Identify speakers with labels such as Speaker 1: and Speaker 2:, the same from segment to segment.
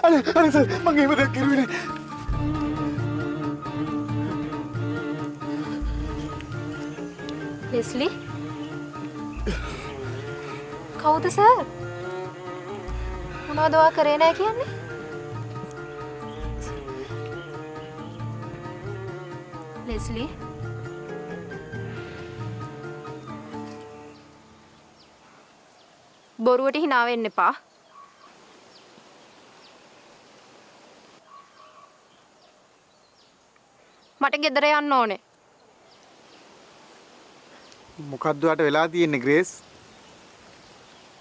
Speaker 1: අනේ සර් මම එහෙම දෙයක් කරුවේ නෑ.
Speaker 2: ලෙස්ලි කවුද සර්? මොනවද ඔයා කරේ නෑ කියන්නේ? ලෙස්ලි බොරුවට hina වෙන්න එපා. මට ගෙදර යන්න ඕනේ.
Speaker 1: මොකද්ද වට වෙලා තියෙන්නේ ග්‍රේස්?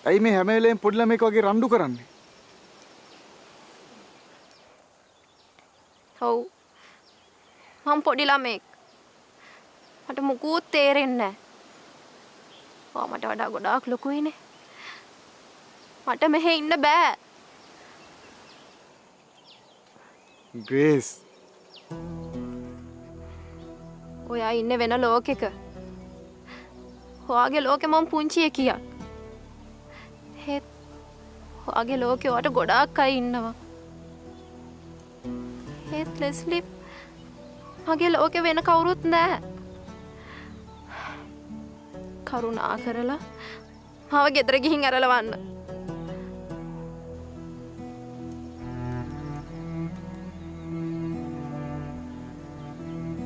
Speaker 1: ඇයි මේ හැම වෙලේම පොඩි ළමෙක් වගේ රණ්ඩු කරන්නේ?
Speaker 2: ඔව්. මම පොඩි ළමෙක්. මට මුකුත් තේරෙන්නේ නැහැ. ඔයා මට වඩා ගොඩාක් ලොකුයිනේ. මට මෙහෙ ඉන්න බෑ.
Speaker 1: ග්‍රේස්
Speaker 2: ඔයා ඉන්නේ වෙන ලෝකෙක. ඔයාගේ ලෝකෙ මම පුංචි එකියක්. හෙත් ඔයාගේ ලෝකෙ ඔයාට ගොඩාක් අය ඉන්නවා. හෙත් ලෙස්ලි මගේ ලෝකෙ වෙන කවුරුත් නැහැ. කරුණා කරලා මාව ගෙදර ගිහින් ඇරලවන්න.